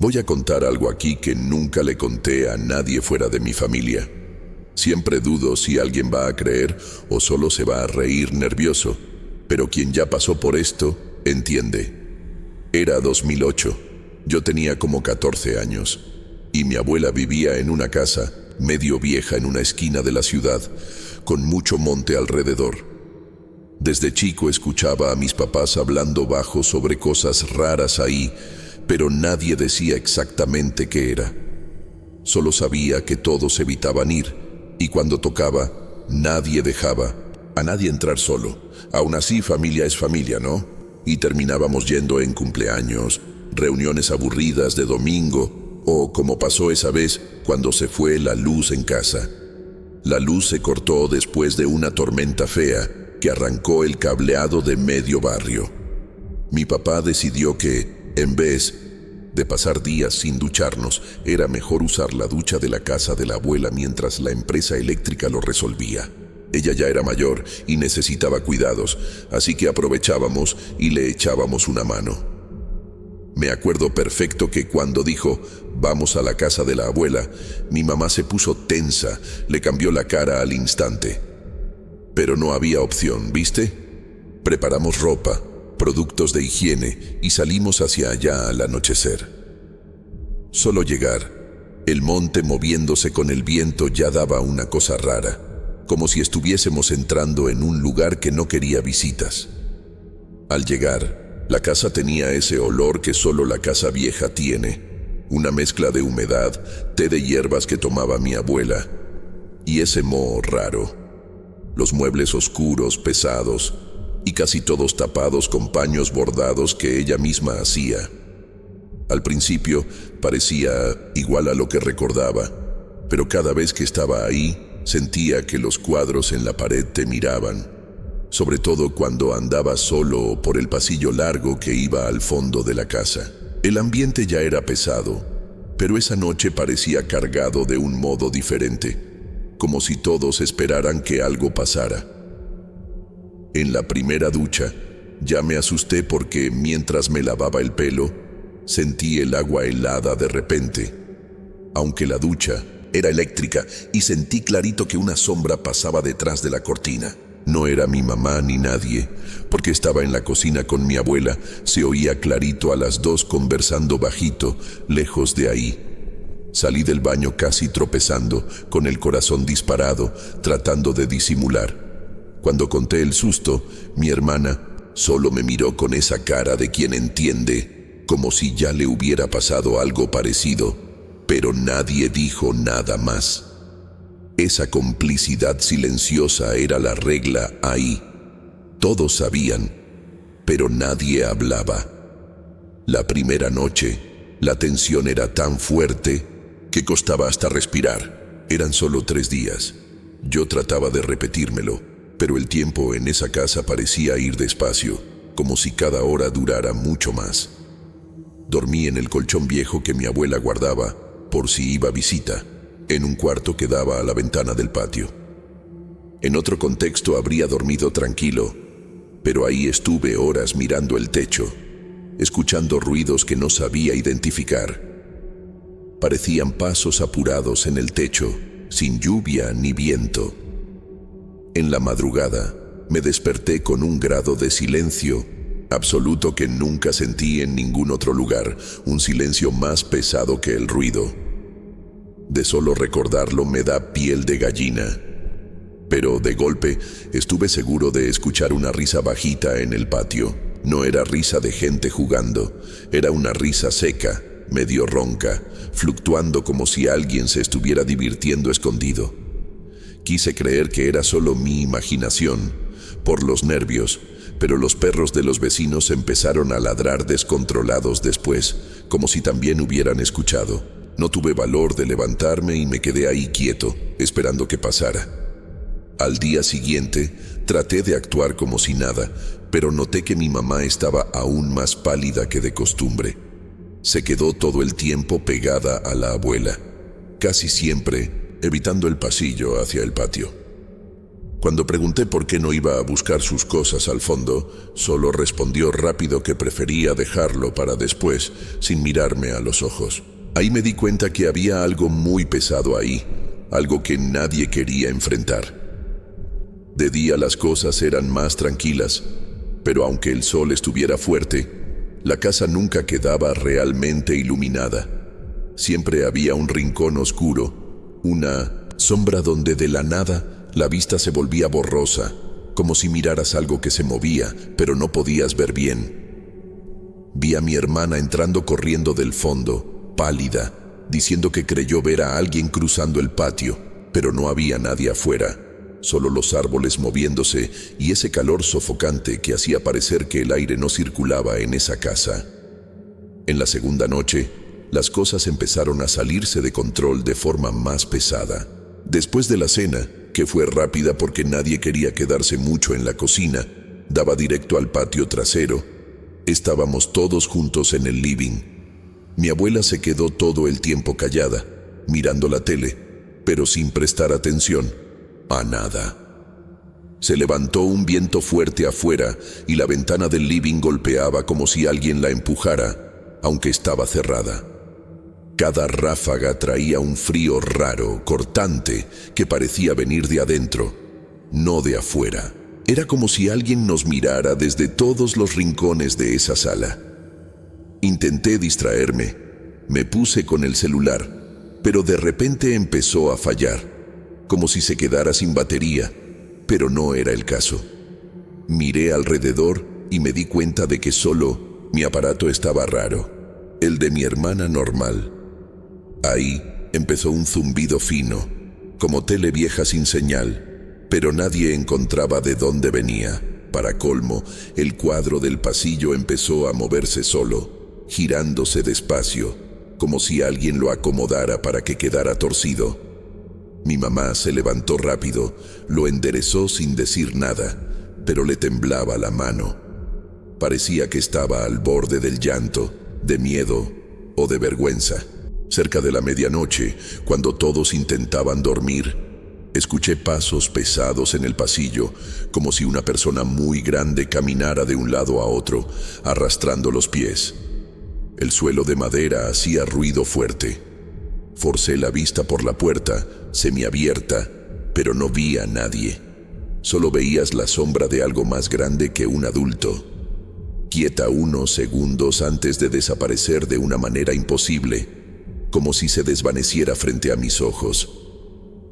Voy a contar algo aquí que nunca le conté a nadie fuera de mi familia. Siempre dudo si alguien va a creer o solo se va a reír nervioso, pero quien ya pasó por esto, entiende. Era 2008, yo tenía como 14 años, y mi abuela vivía en una casa medio vieja en una esquina de la ciudad, con mucho monte alrededor. Desde chico escuchaba a mis papás hablando bajo sobre cosas raras ahí, pero nadie decía exactamente qué era. Solo sabía que todos evitaban ir, y cuando tocaba, nadie dejaba a nadie entrar solo. Aún así, familia es familia, ¿no? Y terminábamos yendo en cumpleaños, reuniones aburridas de domingo, o como pasó esa vez cuando se fue la luz en casa. La luz se cortó después de una tormenta fea que arrancó el cableado de medio barrio. Mi papá decidió que, en vez de pasar días sin ducharnos, era mejor usar la ducha de la casa de la abuela mientras la empresa eléctrica lo resolvía. Ella ya era mayor y necesitaba cuidados, así que aprovechábamos y le echábamos una mano. Me acuerdo perfecto que cuando dijo, vamos a la casa de la abuela, mi mamá se puso tensa, le cambió la cara al instante. Pero no había opción, ¿viste? Preparamos ropa, productos de higiene y salimos hacia allá al anochecer. Solo llegar, el monte moviéndose con el viento ya daba una cosa rara, como si estuviésemos entrando en un lugar que no quería visitas. Al llegar, la casa tenía ese olor que solo la casa vieja tiene, una mezcla de humedad, té de hierbas que tomaba mi abuela, y ese moho raro. Los muebles oscuros, pesados, y casi todos tapados con paños bordados que ella misma hacía. Al principio parecía igual a lo que recordaba, pero cada vez que estaba ahí, sentía que los cuadros en la pared te miraban, sobre todo cuando andaba solo por el pasillo largo que iba al fondo de la casa. El ambiente ya era pesado, pero esa noche parecía cargado de un modo diferente, como si todos esperaran que algo pasara. En la primera ducha, ya me asusté porque mientras me lavaba el pelo, sentí el agua helada de repente, aunque la ducha era eléctrica y sentí clarito que una sombra pasaba detrás de la cortina. No era mi mamá ni nadie, porque estaba en la cocina con mi abuela. Se oía clarito a las dos conversando bajito, lejos de ahí. Salí del baño casi tropezando, con el corazón disparado, tratando de disimular. Cuando conté el susto, mi hermana solo me miró con esa cara de quien entiende, como si ya le hubiera pasado algo parecido. Pero nadie dijo nada más. Esa complicidad silenciosa era la regla ahí. Todos sabían, pero nadie hablaba. La primera noche, la tensión era tan fuerte que costaba hasta respirar. Eran solo 3 días. Yo trataba de repetírmelo, pero el tiempo en esa casa parecía ir despacio, como si cada hora durara mucho más. Dormí en el colchón viejo que mi abuela guardaba, por si iba visita, en un cuarto que daba a la ventana del patio. En otro contexto habría dormido tranquilo, pero ahí estuve horas mirando el techo, escuchando ruidos que no sabía identificar. Parecían pasos apurados en el techo, sin lluvia ni viento. En la madrugada, me desperté con un grado de silencio absoluto que nunca sentí en ningún otro lugar, un silencio más pesado que el ruido. De solo recordarlo me da piel de gallina. Pero de golpe estuve seguro de escuchar una risa bajita en el patio. No era risa de gente jugando, era una risa seca, medio ronca, fluctuando como si alguien se estuviera divirtiendo escondido. Quise creer que era solo mi imaginación, por los nervios, pero los perros de los vecinos empezaron a ladrar descontrolados después, como si también hubieran escuchado. No tuve valor de levantarme y me quedé ahí quieto, esperando que pasara. Al día siguiente, traté de actuar como si nada, pero noté que mi mamá estaba aún más pálida que de costumbre. Se quedó todo el tiempo pegada a la abuela, casi siempre evitando el pasillo hacia el patio. Cuando pregunté por qué no iba a buscar sus cosas al fondo, solo respondió rápido que prefería dejarlo para después, sin mirarme a los ojos. Ahí me di cuenta que había algo muy pesado ahí, algo que nadie quería enfrentar. De día las cosas eran más tranquilas, pero aunque el sol estuviera fuerte, la casa nunca quedaba realmente iluminada. Siempre había un rincón oscuro, una sombra donde de la nada la vista se volvía borrosa, como si miraras algo que se movía, pero no podías ver bien. Vi a mi hermana entrando corriendo del fondo, pálida, diciendo que creyó ver a alguien cruzando el patio, pero no había nadie afuera, solo los árboles moviéndose y ese calor sofocante que hacía parecer que el aire no circulaba en esa casa. En la segunda noche, las cosas empezaron a salirse de control de forma más pesada. Después de la cena, que fue rápida porque nadie quería quedarse mucho en la cocina, daba directo al patio trasero. Estábamos todos juntos en el living. Mi abuela se quedó todo el tiempo callada, mirando la tele, pero sin prestar atención a nada. Se levantó un viento fuerte afuera y la ventana del living golpeaba como si alguien la empujara, aunque estaba cerrada. Cada ráfaga traía un frío raro, cortante, que parecía venir de adentro, no de afuera. Era como si alguien nos mirara desde todos los rincones de esa sala. Intenté distraerme, me puse con el celular, pero de repente empezó a fallar, como si se quedara sin batería, pero no era el caso. Miré alrededor y me di cuenta de que solo mi aparato estaba raro, el de mi hermana normal. Ahí empezó un zumbido fino, como tele vieja sin señal, pero nadie encontraba de dónde venía. Para colmo, el cuadro del pasillo empezó a moverse solo, girándose despacio, como si alguien lo acomodara para que quedara torcido. Mi mamá se levantó rápido, lo enderezó sin decir nada, pero le temblaba la mano. Parecía que estaba al borde del llanto, de miedo o de vergüenza. Cerca de la medianoche, cuando todos intentaban dormir, escuché pasos pesados en el pasillo, como si una persona muy grande caminara de un lado a otro, arrastrando los pies. El suelo de madera hacía ruido fuerte. Forcé la vista por la puerta, semiabierta, pero no vi a nadie. Solo veías la sombra de algo más grande que un adulto, quieta unos segundos antes de desaparecer de una manera imposible, como si se desvaneciera frente a mis ojos.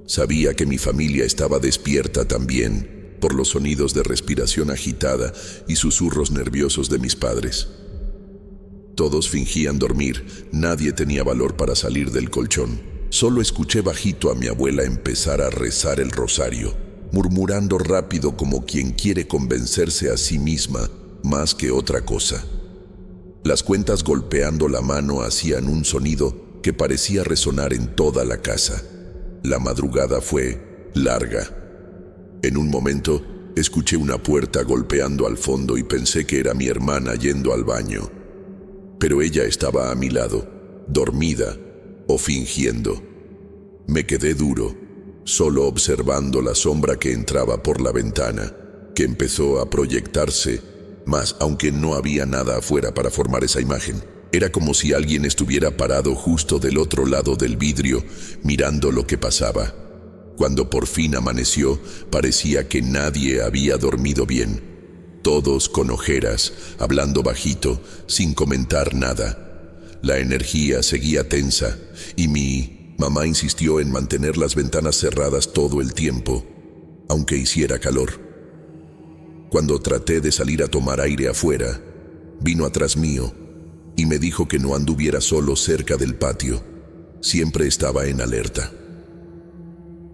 Sabía que mi familia estaba despierta también, por los sonidos de respiración agitada y susurros nerviosos de mis padres. Todos fingían dormir, nadie tenía valor para salir del colchón. Solo escuché bajito a mi abuela empezar a rezar el rosario, murmurando rápido como quien quiere convencerse a sí misma más que otra cosa. Las cuentas golpeando la mano hacían un sonido que parecía resonar en toda la casa. La madrugada fue larga. En un momento, escuché una puerta golpeando al fondo y pensé que era mi hermana yendo al baño. Pero ella estaba a mi lado, dormida o fingiendo. Me quedé duro, solo observando la sombra que entraba por la ventana, que empezó a proyectarse más, aunque no había nada afuera para formar esa imagen. Era como si alguien estuviera parado justo del otro lado del vidrio, mirando lo que pasaba. Cuando por fin amaneció, parecía que nadie había dormido bien. Todos con ojeras, hablando bajito, sin comentar nada. La energía seguía tensa, y mi mamá insistió en mantener las ventanas cerradas todo el tiempo, aunque hiciera calor. Cuando traté de salir a tomar aire afuera, vino atrás mío, y me dijo que no anduviera solo cerca del patio. Siempre estaba en alerta.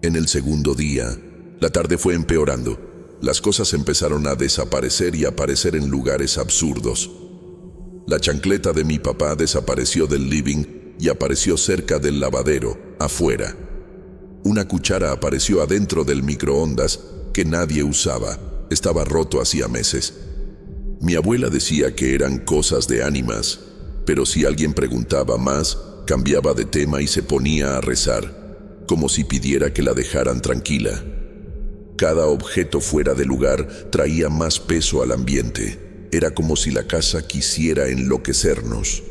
En el segundo día, la tarde fue empeorando. Las cosas empezaron a desaparecer y aparecer en lugares absurdos. La chancleta de mi papá desapareció del living y apareció cerca del lavadero, afuera. Una cuchara apareció adentro del microondas que nadie usaba. Estaba roto hacía meses. Mi abuela decía que eran cosas de ánimas, pero si alguien preguntaba más, cambiaba de tema y se ponía a rezar, como si pidiera que la dejaran tranquila. Cada objeto fuera de lugar traía más peso al ambiente. Era como si la casa quisiera enloquecernos.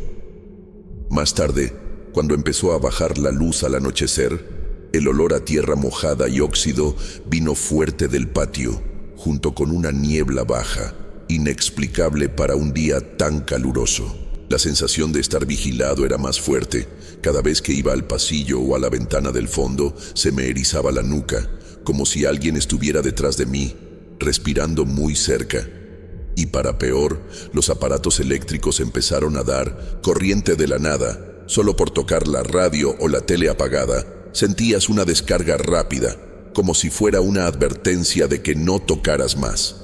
Más tarde, cuando empezó a bajar la luz al anochecer, el olor a tierra mojada y óxido vino fuerte del patio, junto con una niebla baja, inexplicable para un día tan caluroso. La sensación de estar vigilado era más fuerte. Cada vez que iba al pasillo o a la ventana del fondo, se me erizaba la nuca, como si alguien estuviera detrás de mí, respirando muy cerca. Y para peor, los aparatos eléctricos empezaron a dar corriente de la nada. Solo por tocar la radio o la tele apagada, sentías una descarga rápida, como si fuera una advertencia de que no tocaras más.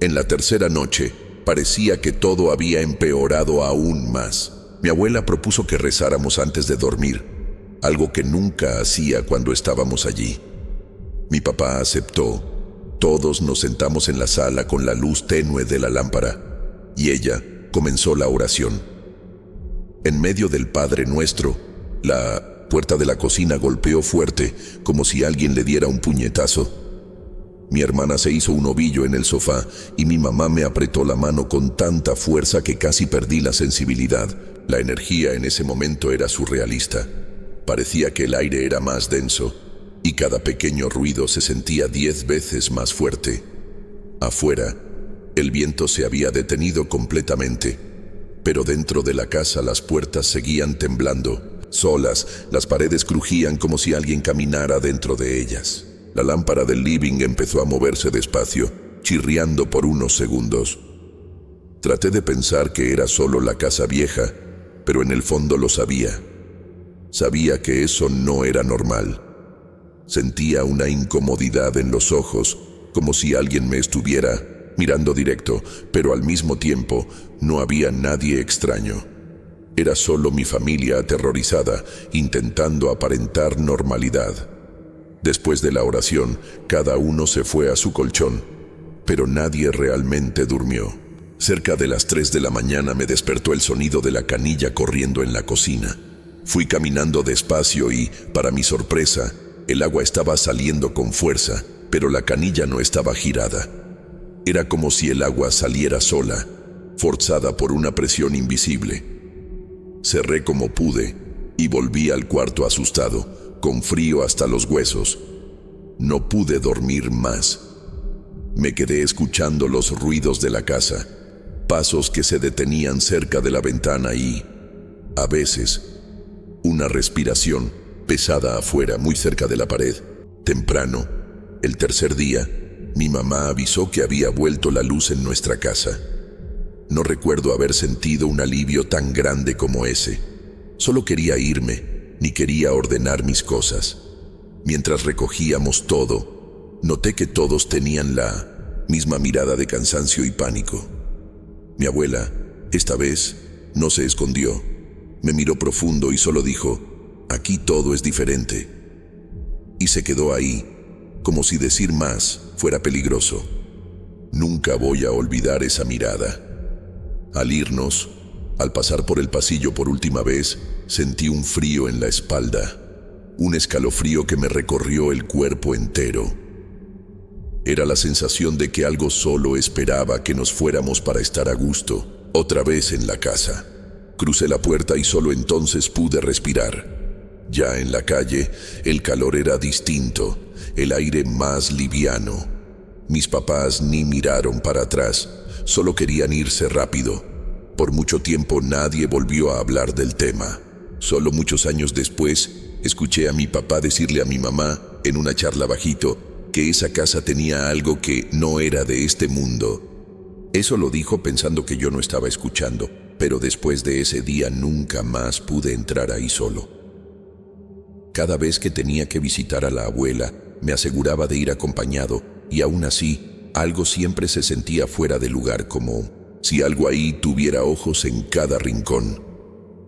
En la tercera noche, parecía que todo había empeorado aún más. Mi abuela propuso que rezáramos antes de dormir, algo que nunca hacía cuando estábamos allí. Mi papá aceptó. Todos nos sentamos en la sala con la luz tenue de la lámpara, y ella comenzó la oración. En medio del Padre Nuestro, la puerta de la cocina golpeó fuerte, como si alguien le diera un puñetazo. Mi hermana se hizo un ovillo en el sofá y mi mamá me apretó la mano con tanta fuerza que casi perdí la sensibilidad. La energía en ese momento era surrealista. Parecía que el aire era más denso y cada pequeño ruido se sentía 10 veces más fuerte. Afuera, el viento se había detenido completamente, pero dentro de la casa las puertas seguían temblando. Solas, las paredes crujían como si alguien caminara dentro de ellas. La lámpara del living empezó a moverse despacio, chirriando por unos segundos. Traté de pensar que era solo la casa vieja, pero en el fondo lo sabía. Sabía que eso no era normal. Sentía una incomodidad en los ojos, como si alguien me estuviera mirando directo, pero al mismo tiempo no había nadie extraño. Era solo mi familia aterrorizada, intentando aparentar normalidad. Después de la oración, cada uno se fue a su colchón, pero nadie realmente durmió. Cerca de las 3 de la mañana me despertó el sonido de la canilla corriendo en la cocina. Fui caminando despacio y, para mi sorpresa, el agua estaba saliendo con fuerza, pero la canilla no estaba girada. Era como si el agua saliera sola, forzada por una presión invisible. Cerré como pude y volví al cuarto asustado, con frío hasta los huesos. No pude dormir más. Me quedé escuchando los ruidos de la casa, pasos que se detenían cerca de la ventana y, a veces, una respiración pesada afuera, muy cerca de la pared. Temprano, el tercer día, mi mamá avisó que había vuelto la luz en nuestra casa. No recuerdo haber sentido un alivio tan grande como ese. Solo quería irme, ni quería ordenar mis cosas. Mientras recogíamos todo, noté que todos tenían la misma mirada de cansancio y pánico. Mi abuela, esta vez, no se escondió. Me miró profundo y solo dijo: «Aquí todo es diferente». Y se quedó ahí, como si decir más fuera peligroso. Nunca voy a olvidar esa mirada. Al irnos, al pasar por el pasillo por última vez, sentí un frío en la espalda, un escalofrío que me recorrió el cuerpo entero. Era la sensación de que algo solo esperaba que nos fuéramos para estar a gusto, otra vez en la casa. Crucé la puerta y solo entonces pude respirar. Ya en la calle, el calor era distinto, el aire más liviano. Mis papás ni miraron para atrás, solo querían irse rápido. Por mucho tiempo nadie volvió a hablar del tema. Solo muchos años después, escuché a mi papá decirle a mi mamá, en una charla bajito, que esa casa tenía algo que no era de este mundo. Eso lo dijo pensando que yo no estaba escuchando, pero después de ese día nunca más pude entrar ahí solo. Cada vez que tenía que visitar a la abuela, me aseguraba de ir acompañado, y aún así, algo siempre se sentía fuera de lugar, como si algo ahí tuviera ojos en cada rincón.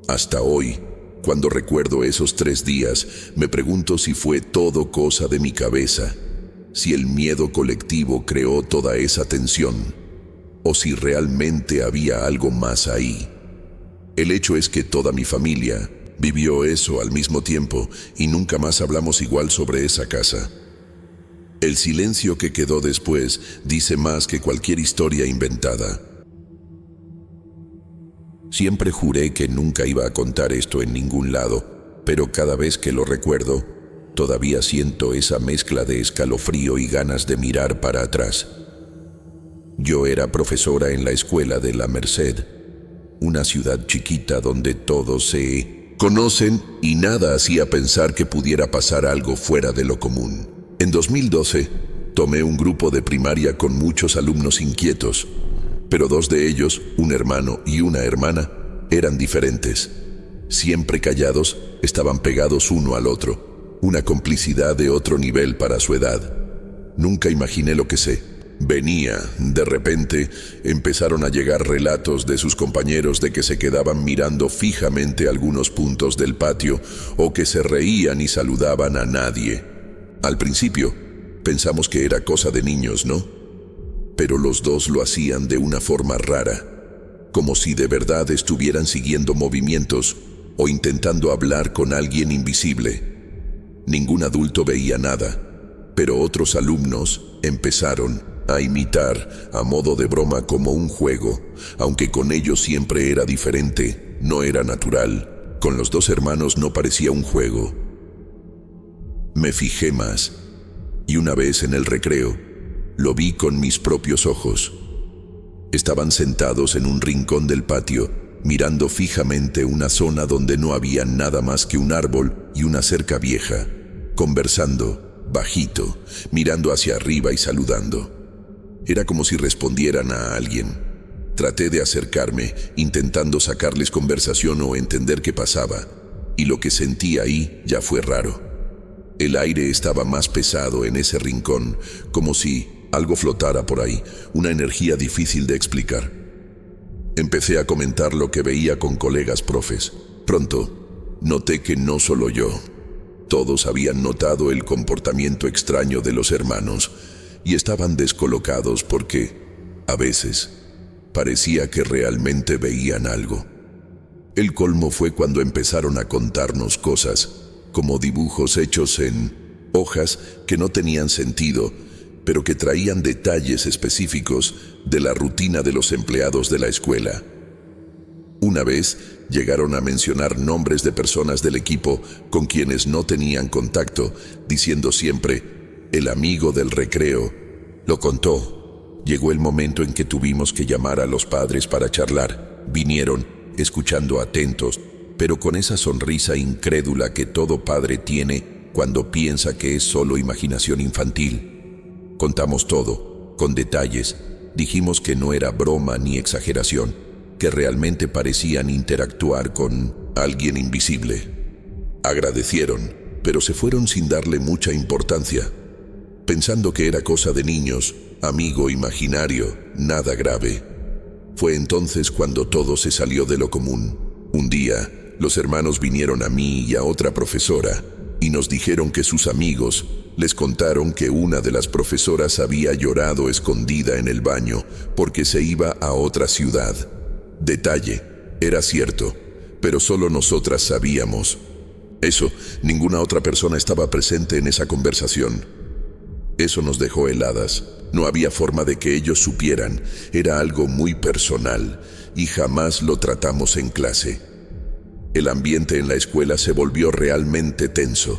Hasta hoy, cuando recuerdo esos 3 días, me pregunto si fue todo cosa de mi cabeza, si el miedo colectivo creó toda esa tensión, o si realmente había algo más ahí. El hecho es que toda mi familia vivió eso al mismo tiempo y nunca más hablamos igual sobre esa casa. El silencio que quedó después dice más que cualquier historia inventada. Siempre juré que nunca iba a contar esto en ningún lado, pero cada vez que lo recuerdo, todavía siento esa mezcla de escalofrío y ganas de mirar para atrás. Yo era profesora en la escuela de La Merced, una ciudad chiquita donde todos se conocen y nada hacía pensar que pudiera pasar algo fuera de lo común. En 2012, tomé un grupo de primaria con muchos alumnos inquietos, pero dos de ellos, un hermano y una hermana, eran diferentes. Siempre callados, estaban pegados uno al otro, una complicidad de otro nivel para su edad. Nunca imaginé lo que sé. Venía, de repente, empezaron a llegar relatos de sus compañeros de que se quedaban mirando fijamente algunos puntos del patio o que se reían y saludaban a nadie. Al principio, pensamos que era cosa de niños, ¿no? Pero los dos lo hacían de una forma rara, como si de verdad estuvieran siguiendo movimientos o intentando hablar con alguien invisible. Ningún adulto veía nada, pero otros alumnos empezaron a imitar a modo de broma como un juego, aunque con ellos siempre era diferente, no era natural. Con los dos hermanos no parecía un juego. Me fijé más, y una vez en el recreo, lo vi con mis propios ojos. Estaban sentados en un rincón del patio, mirando fijamente una zona donde no había nada más que un árbol y una cerca vieja, conversando, bajito, mirando hacia arriba y saludando. Era como si respondieran a alguien. Traté de acercarme, intentando sacarles conversación o entender qué pasaba, y lo que sentí ahí ya fue raro. El aire estaba más pesado en ese rincón, como si algo flotara por ahí, una energía difícil de explicar. Empecé a comentar lo que veía con colegas profes. Pronto, noté que no solo yo. Todos habían notado el comportamiento extraño de los hermanos y estaban descolocados porque, a veces, parecía que realmente veían algo. El colmo fue cuando empezaron a contarnos cosas, como dibujos hechos en hojas que no tenían sentido, pero que traían detalles específicos de la rutina de los empleados de la escuela. Una vez llegaron a mencionar nombres de personas del equipo con quienes no tenían contacto, diciendo siempre, el amigo del recreo. Lo contó. Llegó el momento en que tuvimos que llamar a los padres para charlar. Vinieron, escuchando atentos, pero con esa sonrisa incrédula que todo padre tiene cuando piensa que es solo imaginación infantil. Contamos todo, con detalles. Dijimos que no era broma ni exageración, que realmente parecían interactuar con alguien invisible. Agradecieron, pero se fueron sin darle mucha importancia, pensando que era cosa de niños, amigo imaginario, nada grave. Fue entonces cuando todo se salió de lo común. Un día, los hermanos vinieron a mí y a otra profesora y nos dijeron que sus amigos les contaron que una de las profesoras había llorado escondida en el baño porque se iba a otra ciudad. Detalle, era cierto, pero solo nosotras sabíamos. Eso, ninguna otra persona estaba presente en esa conversación. Eso nos dejó heladas. No había forma de que ellos supieran. Era algo muy personal y jamás lo tratamos en clase. El ambiente en la escuela se volvió realmente tenso.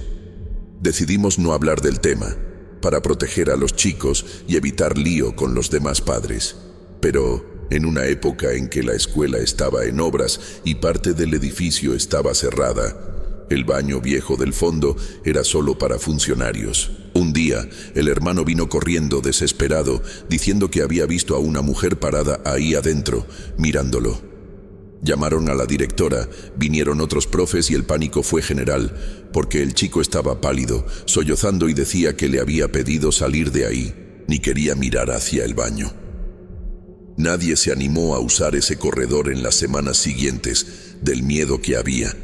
Decidimos no hablar del tema, para proteger a los chicos y evitar lío con los demás padres. Pero en una época en que la escuela estaba en obras y parte del edificio estaba cerrada, el baño viejo del fondo era solo para funcionarios. Un día, el hermano vino corriendo desesperado, diciendo que había visto a una mujer parada ahí adentro, mirándolo. Llamaron a la directora, vinieron otros profes y el pánico fue general, porque el chico estaba pálido, sollozando y decía que le había pedido salir de ahí, ni quería mirar hacia el baño. Nadie se animó a usar ese corredor en las semanas siguientes, del miedo que había.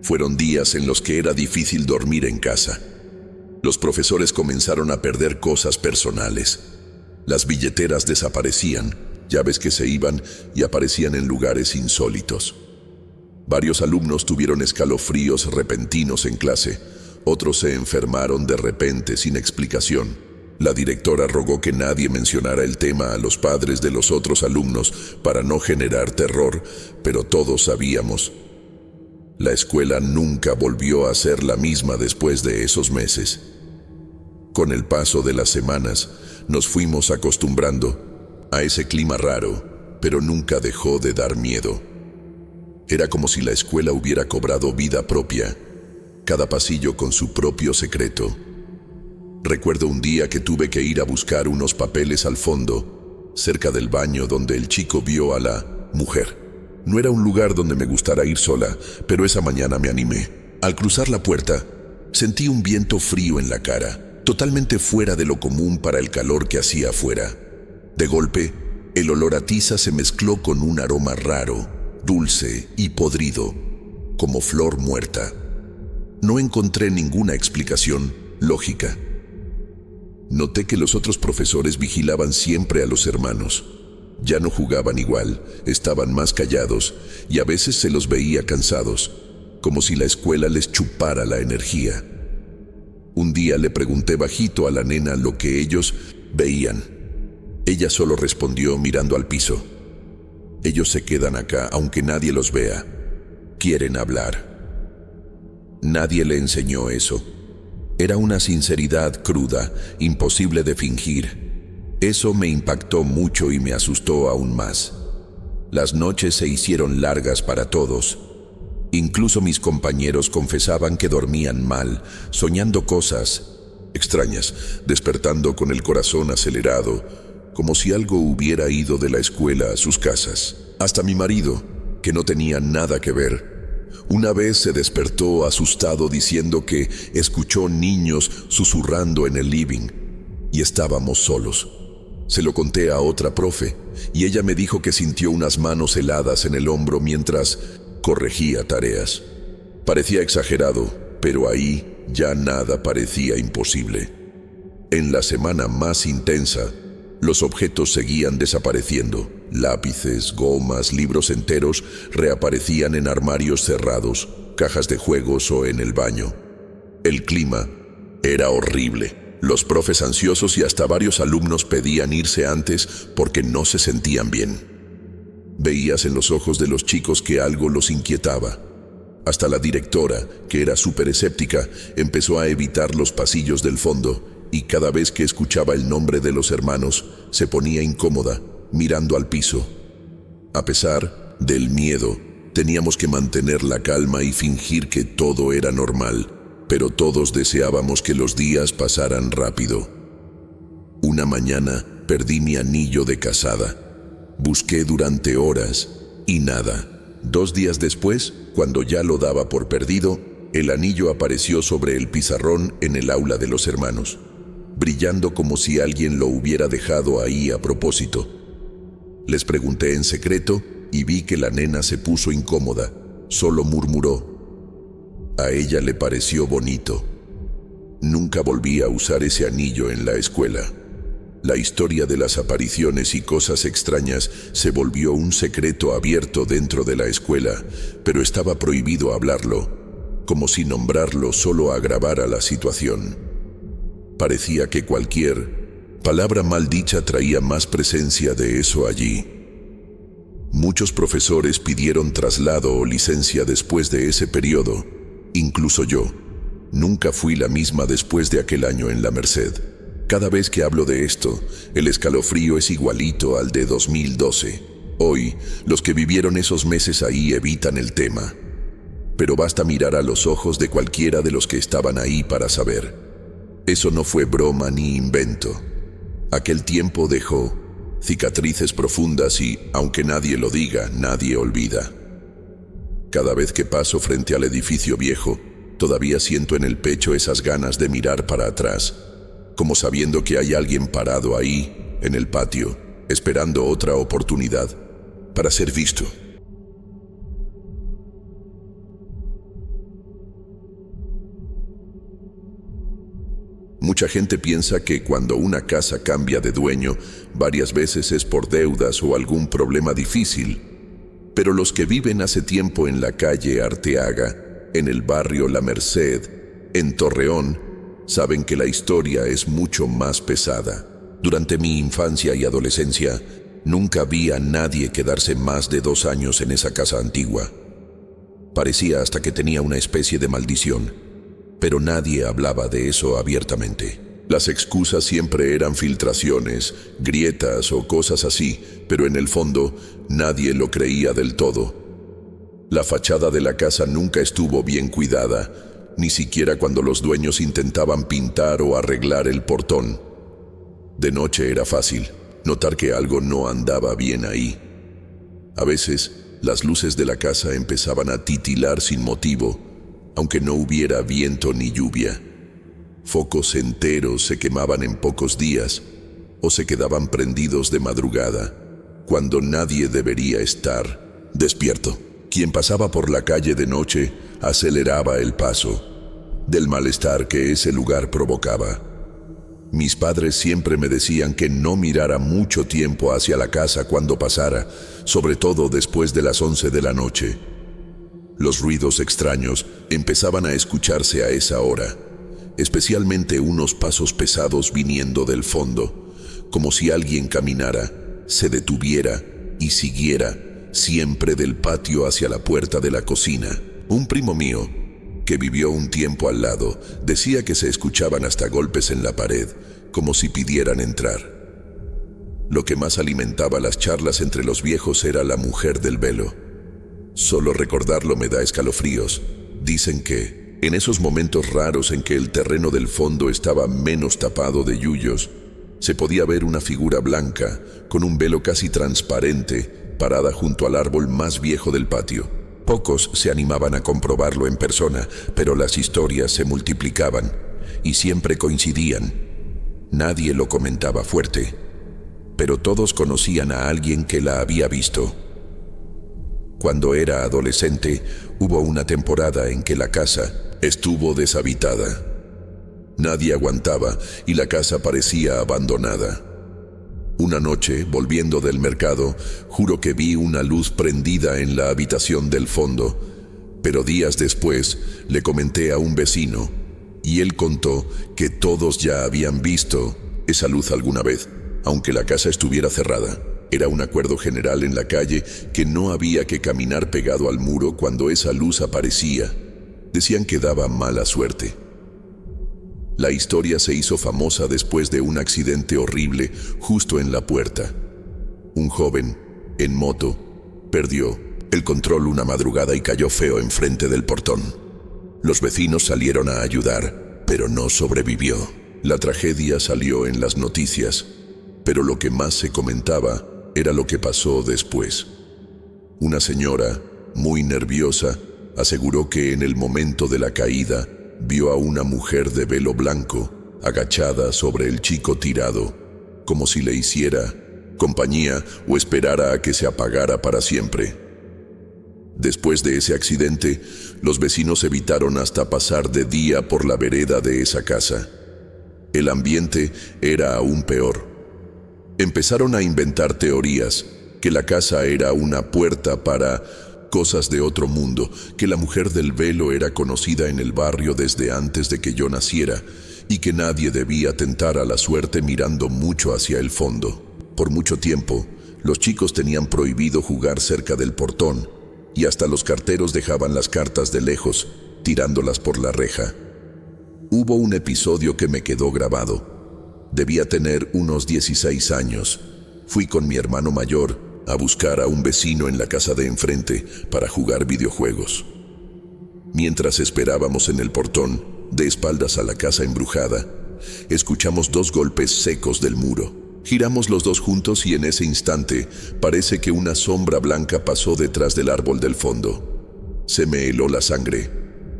Fueron días en los que era difícil dormir en casa. Los profesores comenzaron a perder cosas personales. Las billeteras desaparecían, llaves que se iban y aparecían en lugares insólitos. Varios alumnos tuvieron escalofríos repentinos en clase, otros se enfermaron de repente sin explicación. La directora rogó que nadie mencionara el tema a los padres de los otros alumnos para no generar terror, pero todos sabíamos. La escuela nunca volvió a ser la misma después de esos meses. Con el paso de las semanas, nos fuimos acostumbrando a ese clima raro, pero nunca dejó de dar miedo. Era como si la escuela hubiera cobrado vida propia, cada pasillo con su propio secreto. Recuerdo un día que tuve que ir a buscar unos papeles al fondo, cerca del baño donde el chico vio a la mujer. No era un lugar donde me gustara ir sola, pero esa mañana me animé. Al cruzar la puerta, sentí un viento frío en la cara, totalmente fuera de lo común para el calor que hacía afuera. De golpe, el olor a tiza se mezcló con un aroma raro, dulce y podrido, como flor muerta. No encontré ninguna explicación lógica. Noté que los otros profesores vigilaban siempre a los hermanos. Ya no jugaban igual, estaban más callados y a veces se los veía cansados, como si la escuela les chupara la energía. Un día le pregunté bajito a la nena lo que ellos veían. Ella solo respondió mirando al piso. Ellos se quedan acá aunque nadie los vea. Quieren hablar. Nadie le enseñó eso. Era una sinceridad cruda, imposible de fingir. Eso me impactó mucho y me asustó aún más. Las noches se hicieron largas para todos. Incluso mis compañeros confesaban que dormían mal, soñando cosas extrañas, despertando con el corazón acelerado, como si algo hubiera ido de la escuela a sus casas. Hasta mi marido, que no tenía nada que ver, una vez se despertó asustado diciendo que escuchó niños susurrando en el living y estábamos solos. Se lo conté a otra profe y ella me dijo que sintió unas manos heladas en el hombro mientras corregía tareas. Parecía exagerado, pero ahí ya nada parecía imposible. En la semana más intensa, los objetos seguían desapareciendo. Lápices, gomas, libros enteros reaparecían en armarios cerrados, cajas de juegos o en el baño. El clima era horrible. Los profes ansiosos y hasta varios alumnos pedían irse antes porque no se sentían bien. Veías en los ojos de los chicos que algo los inquietaba. Hasta la directora, que era súper escéptica, empezó a evitar los pasillos del fondo y cada vez que escuchaba el nombre de los hermanos, se ponía incómoda, mirando al piso. A pesar del miedo, teníamos que mantener la calma y fingir que todo era normal. Pero todos deseábamos que los días pasaran rápido. Una mañana perdí mi anillo de casada. Busqué durante horas y nada. 2 días después, cuando ya lo daba por perdido, el anillo apareció sobre el pizarrón en el aula de los hermanos, brillando como si alguien lo hubiera dejado ahí a propósito. Les pregunté en secreto y vi que la nena se puso incómoda. Solo murmuró. A ella le pareció bonito. Nunca volví a usar ese anillo en la escuela. La historia de las apariciones y cosas extrañas se volvió un secreto abierto dentro de la escuela, pero estaba prohibido hablarlo, como si nombrarlo solo agravara la situación. Parecía que cualquier palabra mal dicha traía más presencia de eso allí. Muchos profesores pidieron traslado o licencia después de ese periodo. Incluso yo. Nunca fui la misma después de aquel año en la Merced. Cada vez que hablo de esto, el escalofrío es igualito al de 2012. Hoy, los que vivieron esos meses ahí evitan el tema. Pero basta mirar a los ojos de cualquiera de los que estaban ahí para saber. Eso no fue broma ni invento. Aquel tiempo dejó cicatrices profundas y, aunque nadie lo diga, nadie olvida. Cada vez que paso frente al edificio viejo, todavía siento en el pecho esas ganas de mirar para atrás, como sabiendo que hay alguien parado ahí, en el patio, esperando otra oportunidad para ser visto. Mucha gente piensa que cuando una casa cambia de dueño, varias veces es por deudas o algún problema difícil. Pero los que viven hace tiempo en la calle Arteaga, en el barrio La Merced, en Torreón, saben que la historia es mucho más pesada. Durante mi infancia y adolescencia, nunca vi a nadie quedarse más de 2 años en esa casa antigua. Parecía hasta que tenía una especie de maldición, pero nadie hablaba de eso abiertamente. Las excusas siempre eran filtraciones, grietas o cosas así, pero en el fondo nadie lo creía del todo. La fachada de la casa nunca estuvo bien cuidada, ni siquiera cuando los dueños intentaban pintar o arreglar el portón. De noche era fácil notar que algo no andaba bien ahí. A veces, las luces de la casa empezaban a titilar sin motivo, aunque no hubiera viento ni lluvia. Focos enteros se quemaban en pocos días o se quedaban prendidos de madrugada, cuando nadie debería estar despierto. Quien pasaba por la calle de noche aceleraba el paso, del malestar que ese lugar provocaba. Mis padres siempre me decían que no mirara mucho tiempo hacia la casa cuando pasara, sobre todo después de las 11 de la noche. Los ruidos extraños empezaban a escucharse a esa hora, especialmente unos pasos pesados viniendo del fondo, como si alguien caminara, se detuviera y siguiera, siempre del patio hacia la puerta de la cocina. Un primo mío, que vivió un tiempo al lado, decía que se escuchaban hasta golpes en la pared, como si pidieran entrar. Lo que más alimentaba las charlas entre los viejos era la mujer del velo. Solo recordarlo me da escalofríos. Dicen que, en esos momentos raros en que el terreno del fondo estaba menos tapado de yuyos, se podía ver una figura blanca, con un velo casi transparente, parada junto al árbol más viejo del patio. Pocos se animaban a comprobarlo en persona, pero las historias se multiplicaban y siempre coincidían. Nadie lo comentaba fuerte, pero todos conocían a alguien que la había visto. Cuando era adolescente, hubo una temporada en que la casa estuvo deshabitada. Nadie aguantaba y la casa parecía abandonada. Una noche, volviendo del mercado, juro que vi una luz prendida en la habitación del fondo, pero días después le comenté a un vecino y él contó que todos ya habían visto esa luz alguna vez, aunque la casa estuviera cerrada. Era un acuerdo general en la calle que no había que caminar pegado al muro cuando esa luz aparecía. Decían que daba mala suerte. La historia se hizo famosa después de un accidente horrible justo en la puerta. Un joven, en moto, perdió el control una madrugada y cayó feo enfrente del portón. Los vecinos salieron a ayudar, pero no sobrevivió. La tragedia salió en las noticias, pero lo que más se comentaba era lo que pasó después. Una señora, muy nerviosa, aseguró que en el momento de la caída vio a una mujer de velo blanco agachada sobre el chico tirado, como si le hiciera compañía o esperara a que se apagara para siempre. Después de ese accidente, los vecinos evitaron hasta pasar de día por la vereda de esa casa. El ambiente era aún peor. Empezaron a inventar teorías, que la casa era una puerta para cosas de otro mundo, que la mujer del velo era conocida en el barrio desde antes de que yo naciera y que nadie debía tentar a la suerte mirando mucho hacia el fondo. Por mucho tiempo, los chicos tenían prohibido jugar cerca del portón y hasta los carteros dejaban las cartas de lejos, tirándolas por la reja. Hubo un episodio que me quedó grabado. Debía tener unos 16 años. Fui con mi hermano mayor a buscar a un vecino en la casa de enfrente para jugar videojuegos. Mientras esperábamos en el portón, de espaldas a la casa embrujada, escuchamos 2 golpes secos del muro. Giramos los dos juntos y en ese instante parece que una sombra blanca pasó detrás del árbol del fondo. Se me heló la sangre.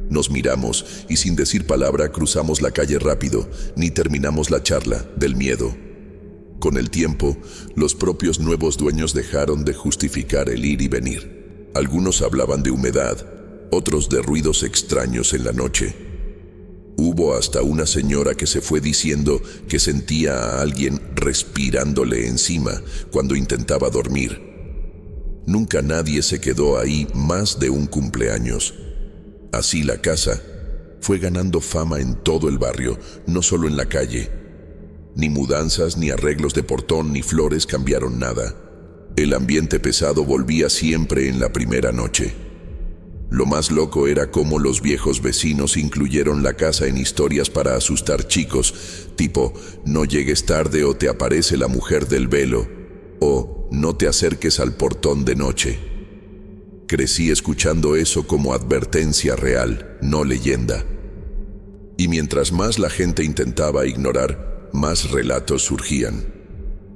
Nos miramos y sin decir palabra cruzamos la calle rápido, ni terminamos la charla del miedo. Con el tiempo, los propios nuevos dueños dejaron de justificar el ir y venir. Algunos hablaban de humedad, otros de ruidos extraños en la noche. Hubo hasta una señora que se fue diciendo que sentía a alguien respirándole encima cuando intentaba dormir. Nunca nadie se quedó ahí más de un cumpleaños. Así la casa fue ganando fama en todo el barrio, no solo en la calle. Ni mudanzas, ni arreglos de portón, ni flores cambiaron nada. El ambiente pesado volvía siempre en la primera noche. Lo más loco era cómo los viejos vecinos incluyeron la casa en historias para asustar chicos, tipo, no llegues tarde o te aparece la mujer del velo, o no te acerques al portón de noche. Crecí escuchando eso como advertencia real, no leyenda. Y mientras más la gente intentaba ignorar, más relatos surgían.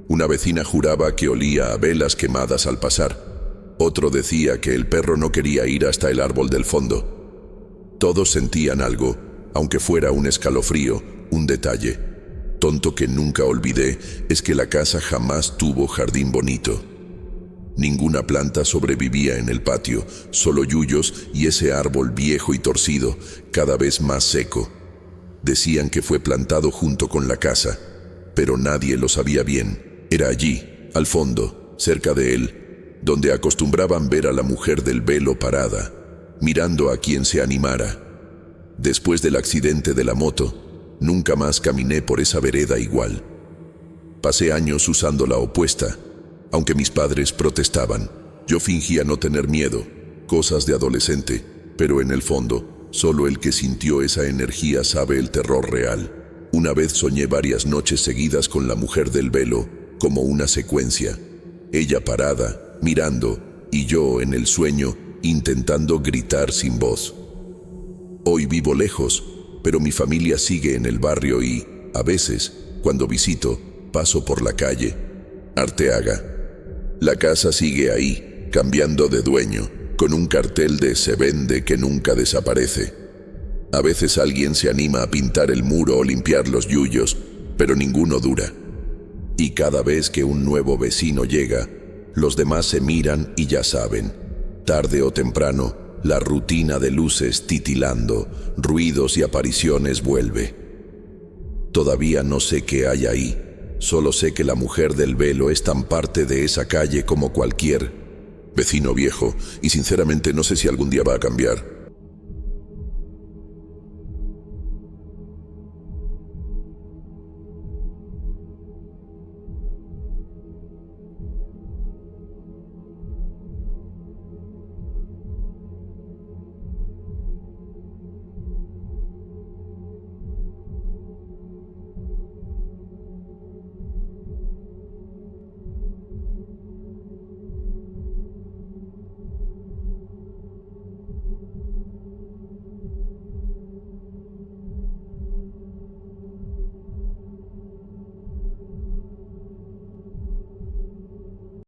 Una vecina juraba que olía a velas quemadas al pasar. Otro decía que el perro no quería ir hasta el árbol del fondo. Todos sentían algo, aunque fuera un escalofrío, un detalle. Tonto que nunca olvidé es que la casa jamás tuvo jardín bonito. Ninguna planta sobrevivía en el patio, solo yuyos y ese árbol viejo y torcido, cada vez más seco. Decían que fue plantado junto con la casa, pero nadie lo sabía bien. Era allí, al fondo, cerca de él, donde acostumbraban ver a la mujer del velo parada, mirando a quien se animara. Después del accidente de la moto, nunca más caminé por esa vereda igual. Pasé años usando la opuesta, aunque mis padres protestaban. Yo fingía no tener miedo, cosas de adolescente, pero en el fondo, solo el que sintió esa energía sabe el terror real. Una vez soñé varias noches seguidas con la mujer del velo, como una secuencia. Ella parada, mirando, y yo en el sueño, intentando gritar sin voz. Hoy vivo lejos, pero mi familia sigue en el barrio y, a veces, cuando visito, paso por la calle. Arteaga. La casa sigue ahí, cambiando de dueño, con un cartel de "se vende" que nunca desaparece. A veces alguien se anima a pintar el muro o limpiar los yuyos, pero ninguno dura. Y cada vez que un nuevo vecino llega, los demás se miran y ya saben. Tarde o temprano, la rutina de luces titilando, ruidos y apariciones vuelve. Todavía no sé qué hay ahí, solo sé que la mujer del velo es tan parte de esa calle como cualquier vecino viejo, y sinceramente no sé si algún día va a cambiar.